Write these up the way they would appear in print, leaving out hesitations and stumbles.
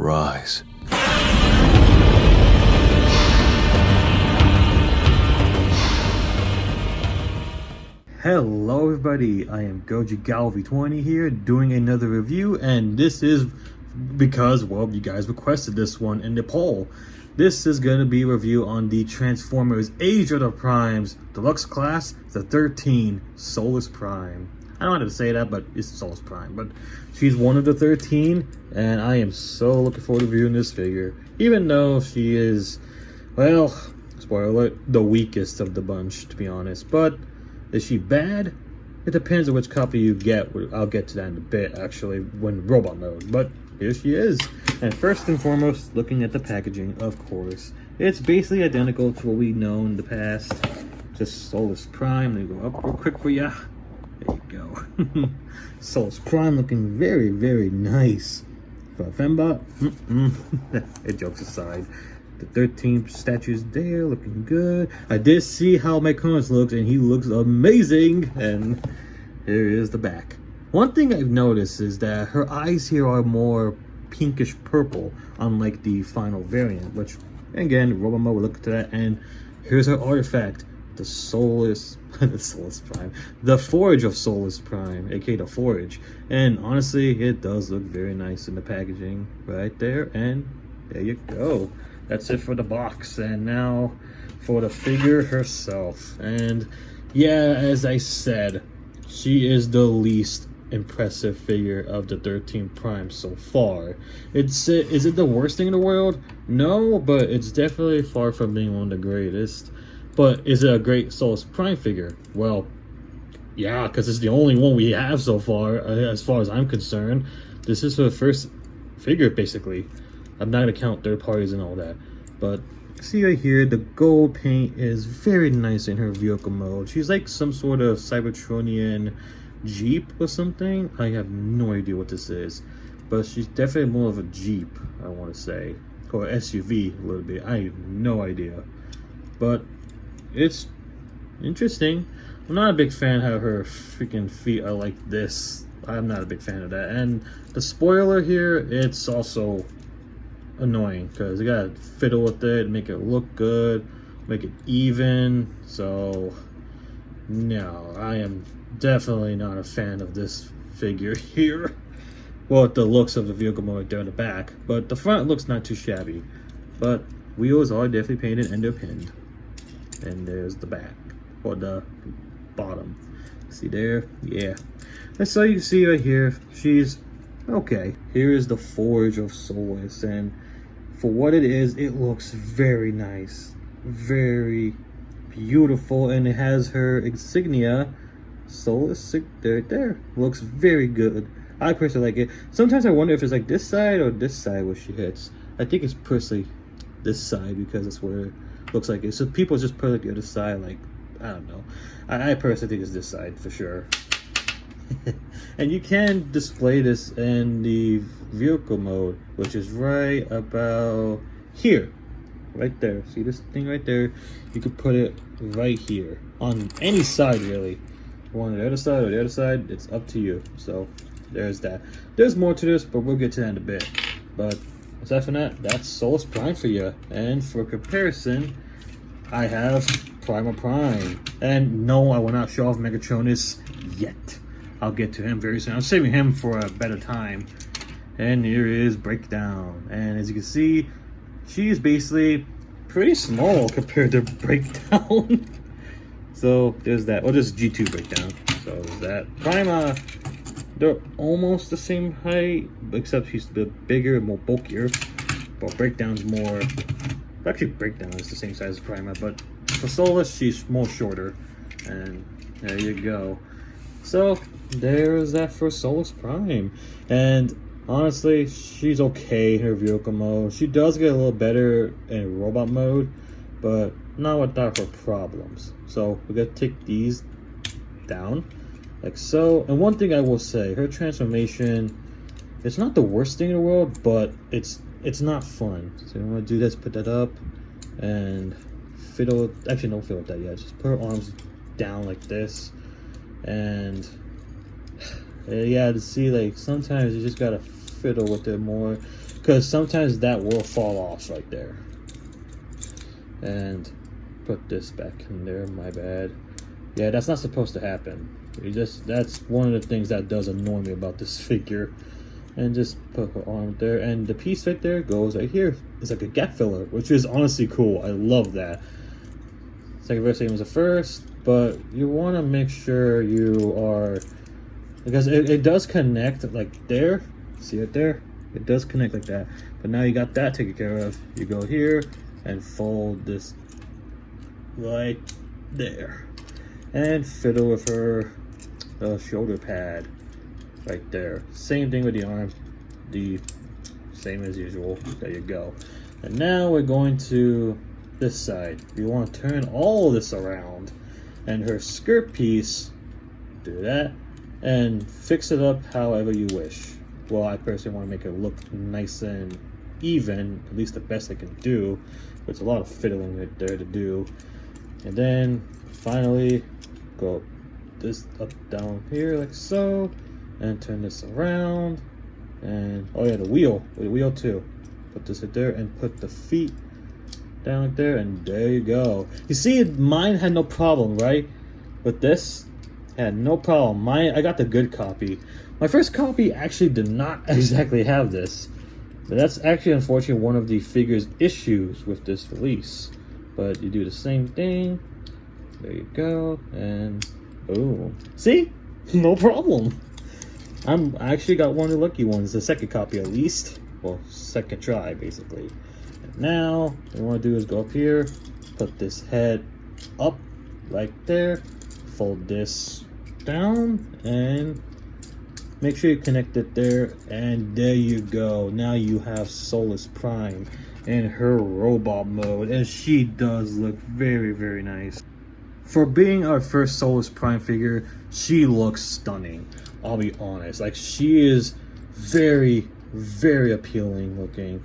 Arise. Hello everybody, I am Goji Galvi20 here doing another review, and this is because, well, you guys requested this one in the poll. This is going to be a review on the Transformers Age of the Primes Deluxe Class, the 13 Solus Prime. I don't know how to say that, but it's Solus Prime. But she's one of the 13, and I am so looking forward to reviewing this figure. Even though she is, well, spoiler alert, the weakest of the bunch, to be honest. But is she bad? It depends on which copy you get. I'll get to that in a bit, actually, when robot mode. But here she is. And first and foremost, looking at the packaging, of course. It's basically identical to what we know in the past. Just Solus Prime. Let me go up real quick for ya. There you go. Solus Prime looking very, very nice. For Fembot, jokes aside. The 13 statues there looking good. I did see how Mykonos looks, and he looks amazing. And here is the back. One thing I've noticed is that her eyes here are more pinkish purple, unlike the final variant, which, again, Robot Mode will look to that. And here's her artifact, the Solus, the Solus Prime, the Forge of Solus Prime, aka the Forge. And honestly, it does look very nice in the packaging right there. And there you go. That's it for the box, and now for the figure herself. And yeah, as I said, she is the least impressive figure of the 13 Prime so far. Is it the worst thing in the world? No, but it's definitely far from being one of the greatest. But is it a great Solus Prime figure? Well, yeah, because it's the only one we have so far as I'm concerned. This is her first figure, basically. I'm not going to count third parties and all that. But see right here, the gold paint is very nice in her vehicle mode. She's like some sort of Cybertronian Jeep or something. I have no idea what this is. But she's definitely more of a Jeep, I want to say. Or SUV a little bit. I have no idea. But it's interesting. I'm not a big fan how her freaking feet are like this. I'm not a big fan of that. And the spoiler here, it's also annoying because you gotta fiddle with it, make it look good, make it even. So no, I am definitely not a fan of this figure here. Well, the looks of the vehicle mode there in the back, but the front looks not too shabby. But wheels are definitely painted and they're pinned. And there's the back, or the bottom. See there? Yeah. And so you can see right here, she's okay. Here is the Forge of Solus, and for what it is, it looks very nice, very beautiful, and it has her insignia, Solus, right there. Looks very good. I personally like it. Sometimes I wonder if it's like this side or this side where she hits. I think it's personally this side because that's where it looks like it. So people just put it the other side, like, I don't know. I personally think it's this side for sure. And you can display this in the vehicle mode, which is right about here, right there. See this thing right there? You could put it right here on any side, really. One on the other side or the other side, it's up to you. So there's that. There's more to this, but we'll get to that in a bit. But aside from that, that's Solus Prime for you. And for comparison, I have Primal Prime. And no, I will not show off Megatronus yet. I'll get to him very soon. I'm saving him for a better time. And here is Breakdown. And as you can see, she is basically pretty small compared to Breakdown. So there's that. Well, this is G2 Breakdown. So there's that. Prima, they're almost the same height, except she's a bit bigger and more bulkier. But Breakdown's more... Actually, Breakdown is the same size as Prima, but for Solus, she's more shorter. And there you go. So there's that for Solus Prime. And honestly, she's okay in her vehicle mode. She does get a little better in robot mode, but not without her problems. So we're gonna take these down like so. And one thing I will say, her transformation, it's not the worst thing in the world, but it's not fun. So I'm gonna do this, put that up and fiddle. Actually, don't fiddle with that yet. Just put her arms down like this. And yeah, to see, like, sometimes you just gotta fiddle with it more, because sometimes that will fall off right there. And put this back in there, my bad. Yeah, that's not supposed to happen. That's one of the things that does annoy me about this figure. And just put her arm there, and the piece right there goes right here. It's like a gap filler, which is honestly cool. I love that. Second verse, same as the first, but you want to make sure you are, because it does connect like there. See it there? It does connect like that. But now you got that taken care of. You go here and fold this right there, and fiddle with her shoulder pad right there. Same thing with the arms, the same as usual. There you go. And now we're going to this side. You want to turn all this around, and her skirt piece, do that, and fix it up however you wish. Well, I personally want to make it look nice and even, at least the best I can do. There's a lot of fiddling right there to do. And then finally go this up down here like so, and turn this around, and oh yeah, the wheel too. Put this right there and put the feet down like there, and there you go. You see, mine had no problem, right? With this, had no problem. I got the good copy. My first copy actually did not exactly have this. But that's actually, unfortunately, one of the figure's issues with this release. But you do the same thing. There you go, and boom. See? No problem. I actually got one of the lucky ones, the second copy at least. Well, second try, basically. And now, what you want to do is go up here, put this head up, like there, fold this down, and make sure you connect it there, and there you go. Now you have Solus Prime in her robot mode, and she does look very, very nice. For being our first Solus Prime figure, she looks stunning. I'll be honest. Like, she is very, very appealing looking.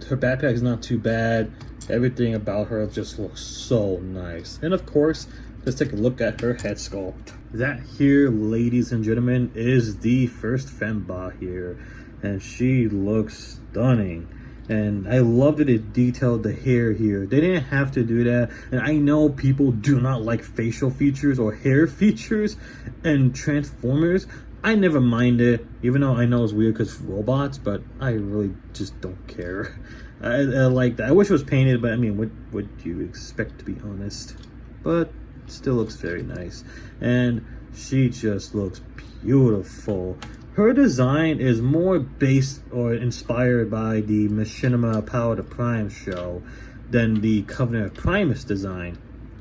Her backpack is not too bad. Everything about her just looks so nice. And of course, let's take a look at her head sculpt. That here, ladies and gentlemen, is the first Fembot here, and she looks stunning. And I love that it detailed the hair here. They didn't have to do that. And I know people do not like facial features or hair features and Transformers. I never mind it, even though I know it's weird because robots, but I really just don't care. I like that. I wish it was painted, but I mean, what would you expect, to be honest? But it still looks very nice. And she just looks beautiful. Her design is more based or inspired by the Machinima Power to Prime show than the Covenant of Primus design.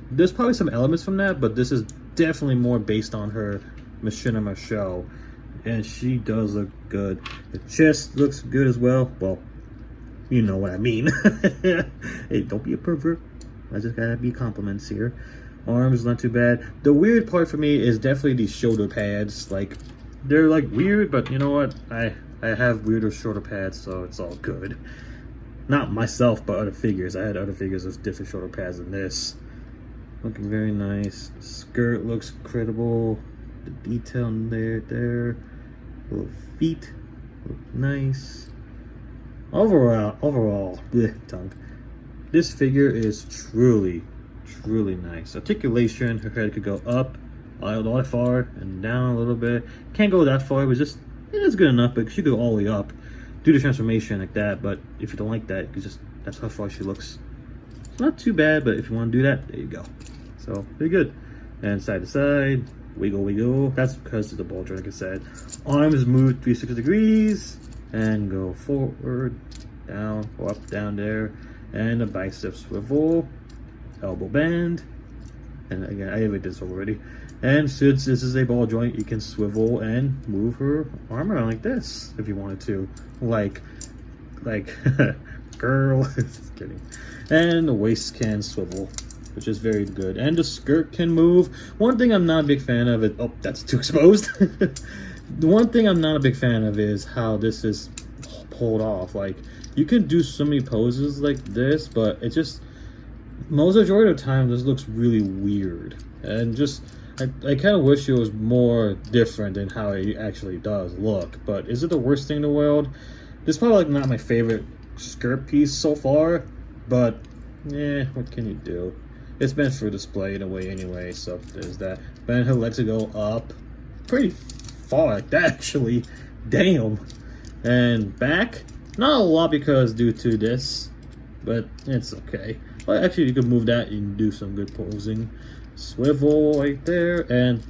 There's probably some elements from that, but this is definitely more based on her Machinima show. And she does look good. The chest looks good as well. Well, you know what I mean. Hey, don't be a pervert. I just gotta be compliments here. Arms not too bad. The weird part for me is definitely these shoulder pads. Like, they're like weird, but you know what? I have weirder shoulder pads, so it's all good. Not myself, but other figures. I had other figures with different shoulder pads than this. Looking very nice. The skirt looks incredible. The detail in there. Little feet look nice. Overall, tongue. This figure is truly nice. Articulation, her head could go up a lot far and down a little bit. Can't go that far, but just it is good enough. But she could go all the way up, do the transformation like that. But if you don't like that, you just that's how far she looks. It's not too bad, but if you want to do that, there you go. So pretty good. And side to side, wiggle. That's because of the ball joint, like I said. Arms move 360 degrees and go forward, down, or up, down there, and the bicep swivel, elbow bend. And again, I did this already. And since this is a ball joint, you can swivel and move her arm around like this if you wanted to. Like, girl, just kidding. And the waist can swivel, which is very good. And the skirt can move. One thing I'm not a big fan of is, oh, that's too exposed. The one thing I'm not a big fan of is how this is pulled off. Like, you can do so many poses like this, but it just, most majority of the time, this looks really weird. And just, I kind of wish it was more different than how it actually does look. But is it the worst thing in the world? This is probably like not my favorite skirt piece so far, but yeah, what can you do? It's meant for display in a way anyway, so there's that. But then her legs will go up pretty far like that actually. Damn. And back, not a lot because due to this, but it's okay. Well, actually, you could move that and do some good posing. Swivel right there, and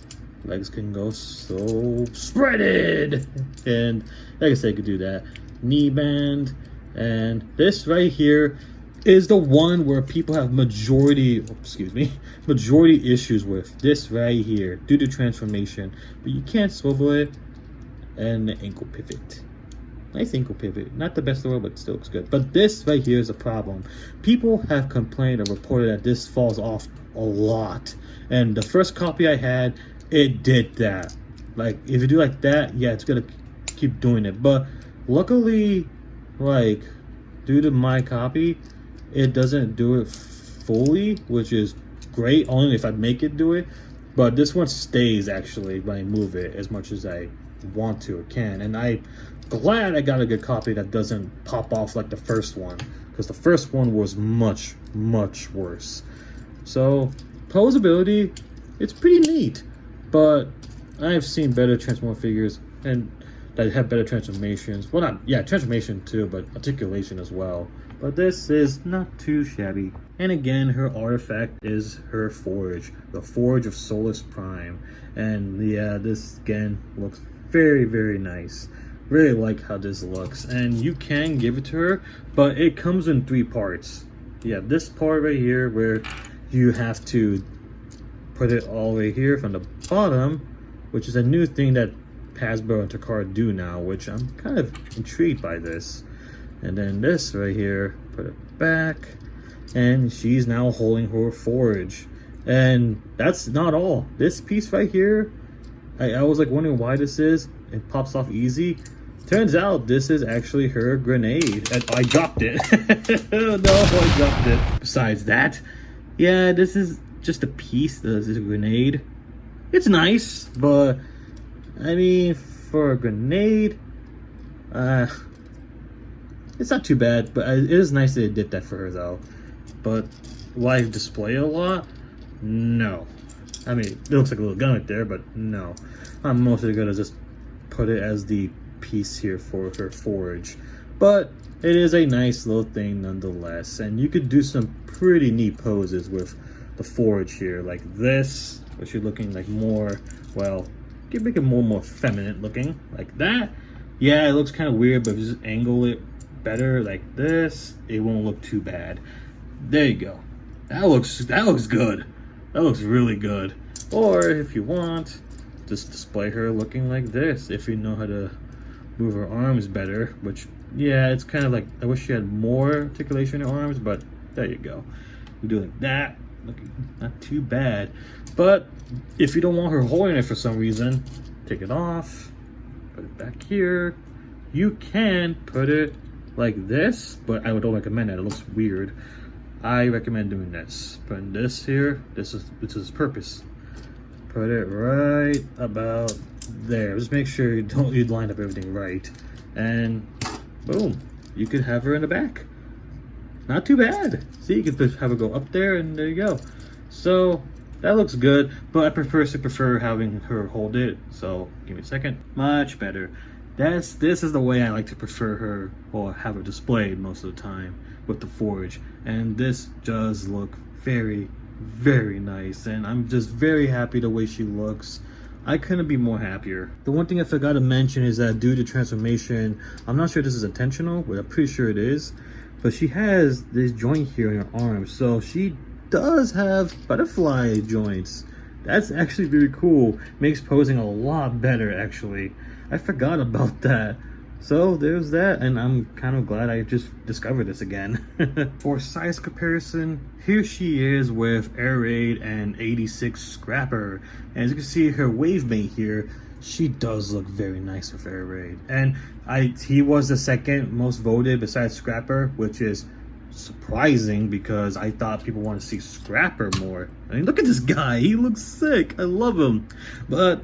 legs can go so spreaded. And like I said, you could do that. Knee bend, and this right here is the one where people have majority issues with. This right here, due to transformation, but you can't swivel it, and the ankle pivot. Nice ankle pivot. Not the best in the world, but still looks good. But this right here is a problem. People have complained or reported that this falls off a lot. And the first copy I had, it did that. Like, if you do like that, yeah, it's gonna keep doing it. But luckily, like, due to my copy, it doesn't do it fully, which is great, only if I make it do it. But this one stays, actually, when I move it as much as I want to or can. And I'm glad I got a good copy that doesn't pop off like the first one, because the first one was much worse. So posability, it's pretty neat, but I've seen better Transformer figures and that have better transformations. Well, not, yeah, transformation too, but articulation as well. But this is not too shabby. And again, her artifact is her forge, the Forge of Solus Prime. And yeah, this again looks very nice. Really like how this looks. And you can give it to her, but it comes in 3 parts. You have this part right here where you have to put it all right here from the bottom, which is a new thing that Hasbro and Takara do now, which I'm kind of intrigued by this. And then this right here, put it back, and she's now holding her forge. And that's not all. This piece right here, I was like wondering why this is. It pops off easy. Turns out this is actually her grenade. And I dropped it. No, I dropped it. Besides that, yeah, this is just a piece. This is a grenade. It's nice, but I mean, for a grenade, it's not too bad. But it is nice that it did that for her, though. But will I display it a lot? No. I mean, it looks like a little gun right there, but no. I'm mostly gonna just put it as the piece here for her forge. But it is a nice little thing nonetheless, and you could do some pretty neat poses with the forge here, like this, which you're looking like more, well, you can make it more feminine looking, like that. Yeah, it looks kind of weird, but if you just angle it better like this, it won't look too bad. There you go. That looks good. That looks really good. Or if you want, just display her looking like this, if you know how to move her arms better, which, yeah, it's kind of like, I wish she had more articulation in her arms, but there you go. You do like that, looking not too bad. But if you don't want her holding it for some reason, take it off, put it back here. You can put it like this, but I don't recommend that. It looks weird. I recommend doing this. Putting this here, this is purpose. Put it right about there. Just make sure you line up everything right. And boom, you could have her in the back. Not too bad. See, you could have her go up there, and there you go. So that looks good, but I prefer having her hold it. So give me a second. Much better. This is the way I like to prefer her, or have her displayed most of the time with the forge. And this does look very nice, and I'm just very happy the way she looks. I couldn't be more happier. The one thing I forgot to mention is that due to transformation, I'm not sure if this is intentional, but I'm pretty sure it is, but she has this joint here in her arm, so she does have butterfly joints. That's actually really cool. Makes posing a lot better, actually. I forgot about that. So there's that, and I'm kind of glad I just discovered this again. For size comparison, here she is with Air Raid and 86 Scrapper. And as you can see, her wave mate here, she does look very nice with Air Raid. And he was the second most voted besides Scrapper, which is surprising because I thought people want to see Scrapper more. I mean, look at this guy. He looks sick. I love him. But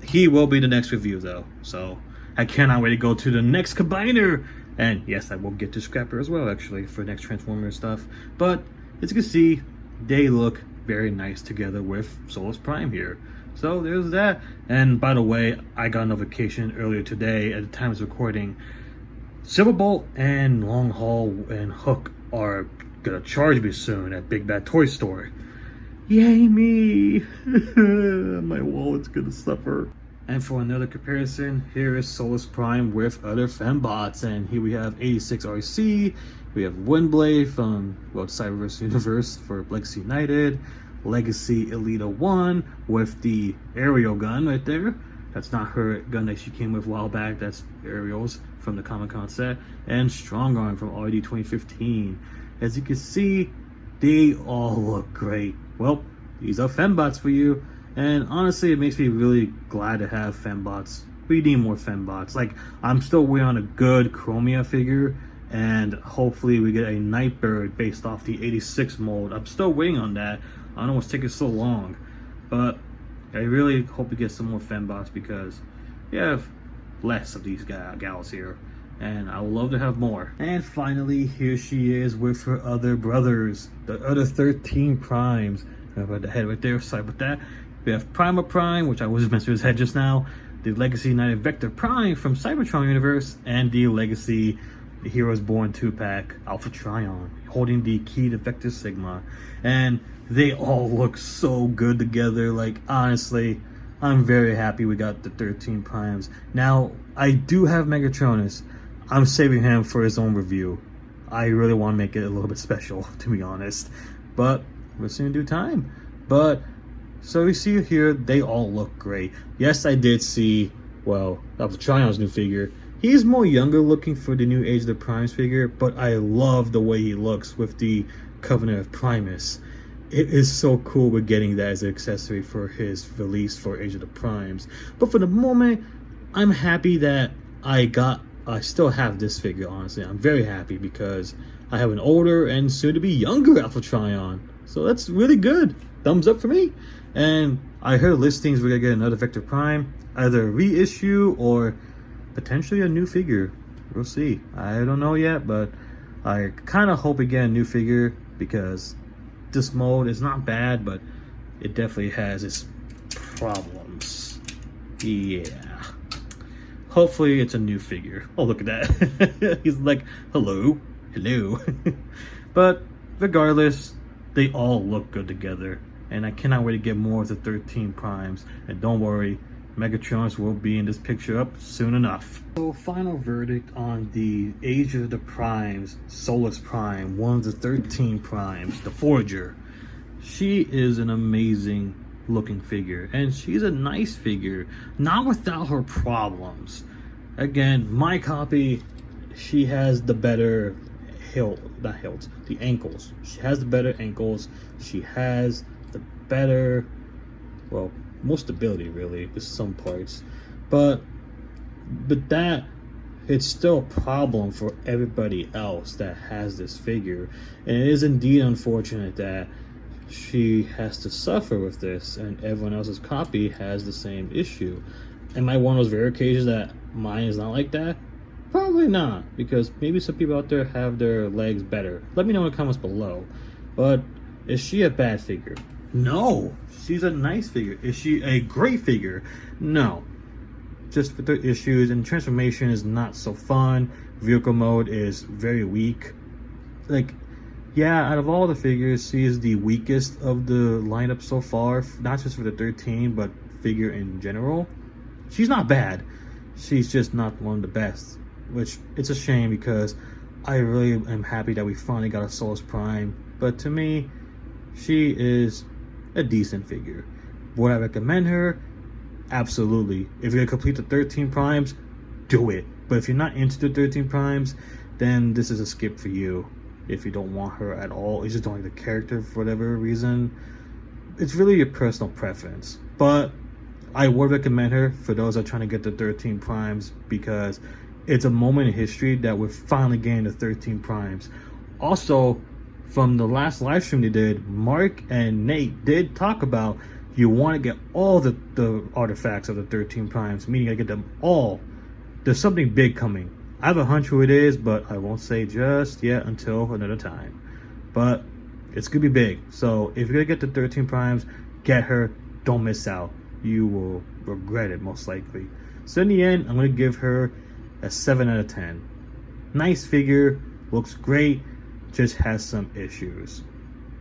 he will be the next review, though. So I cannot wait to go to the next combiner. And yes, I will get to Scrapper as well, actually, for next Transformer stuff. But as you can see, they look very nice together with Solus Prime here. So there's that. And by the way, I got a notification earlier today at the time of recording. Silverbolt and Long Haul and Hook are gonna charge me soon at Big Bad Toy Store. Yay me! My wallet's gonna suffer. And for another comparison, here is Solus Prime with other Fembots. And here we have 86 RC, we have Windblade from Cyberverse Universe for Legacy United, Legacy Elita 1 with the aerial gun right there. That's not her gun that she came with a while back, that's Ariel's from the Comic-Con set. And Strong Arm from RD 2015. As you can see, they all look great. Well, these are Fembots for you. And honestly, it makes me really glad to have Fembots. We need more Fembots. Like, I'm still waiting on a good Chromia figure. And hopefully we get a Nightbird based off the 86 mold. I'm still waiting on that. I don't know what's taking so long. But I really hope we get some more Fembots because we have less of these gals here. And I would love to have more. And finally, here she is with her other brothers. The other 13 Primes. About the head right there, sorry about that. We have Prima Prime, which I was mentioning his head just now. The Legacy United Vector Prime from Cybertron Universe. And the Legacy Heroes Born 2-pack Alpha Trion, holding the key to Vector Sigma. And they all look so good together. Like, honestly, I'm very happy we got the 13 Primes. Now, I do have Megatronus. I'm saving him for his own review. I really want to make it a little bit special, to be honest. But we'll see in due time. But so you see here, they all look great. Yes, I did see, well, Alpha Trion's new figure. He's more younger looking for the new Age of the Primes figure, but I love the way he looks with the Covenant of Primus. It is so cool we're getting that as an accessory for his release for Age of the Primes. But for the moment, I'm happy that I still have this figure, honestly. I'm very happy because I have an older and soon to be younger Alpha Trion. So that's really good. Thumbs up for me. And I heard listings we're gonna get another Vector Prime, either a reissue or potentially a new figure. We'll see. I don't know yet, but I kind of hope we get a new figure because this mold is not bad, but it definitely has its problems. Yeah. Hopefully it's a new figure. Oh, look at that. He's like, hello. Hello. But regardless, they all look good together. And I cannot wait to get more of the 13 Primes. And don't worry, Megatronus will be in this picture up soon enough. So final verdict on the Age of the Primes, Solus Prime, one of the 13 Primes, the Forager. She is an amazing looking figure. And she's a nice figure, not without her problems. Again, my copy, she has the better the ankles. She has the better ankles. She has the better, well, more stability really with some parts. But that, it's still a problem for everybody else that has this figure. And it is indeed unfortunate that she has to suffer with this and everyone else's copy has the same issue. Am I one of those rare occasions that mine is not like that? Probably not, because maybe some people out there have their legs better. Let me know in the comments below. But is she a bad figure? No, she's a nice figure. Is she a great figure? No. Just with the issues, and transformation is not so fun. Vehicle mode is very weak. Like, yeah, out of all the figures, she is the weakest of the lineup so far. Not just for the 13, but figure in general. She's not bad. She's just not one of the best. Which, it's a shame because I really am happy that we finally got a Solus Prime. But to me, she is a decent figure. Would I recommend her? Absolutely. If you're gonna complete the 13 Primes, do it. But if you're not into the 13 Primes, then this is a skip for you. If you don't want her at all, you just don't like the character for whatever reason, it's really your personal preference. But I would recommend her for those that are trying to get the 13 Primes because it's a moment in history that we're finally getting the 13 Primes. Also, from the last live stream they did, Mark and Nate did talk about you want to get all the artifacts of the 13 primes, meaning I get them all. There's something big coming. I have a hunch who it is, but I won't say just yet until another time. But it's gonna be big. So if you're gonna get the 13 primes, get her. Don't miss out. You will regret it most likely. So in the end, I'm gonna give her a 7 out of 10. Nice figure, looks great, just has some issues.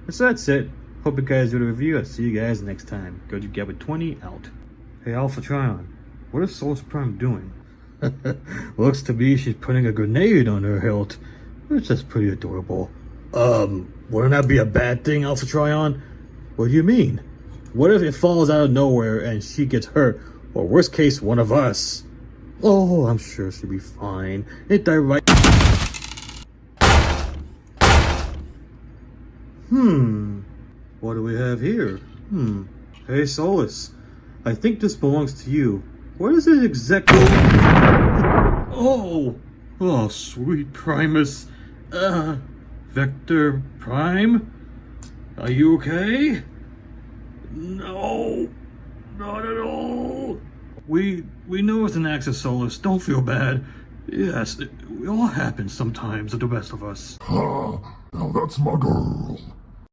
So that's it. Hope you guys do the review. I'll see you guys next time. Go to Gabby 20 out. Hey Alpha Trion, what is Solus Prime doing? Looks to be she's putting a grenade on her hilt, which is pretty adorable. Wouldn't that be a bad thing, Alpha Trion? What do you mean? What if it falls out of nowhere and she gets hurt? Or worst case, one of us? Oh, I'm sure she'll be fine. Ain't that right? What do we have here? Hey Solus, I think this belongs to you. What is it exactly? Oh, sweet Primus. Vector Prime? Are you okay? No, not at all. We know it's an act of Solus. Don't feel bad. Yes, it all happens sometimes to the best of us. Now that's my girl.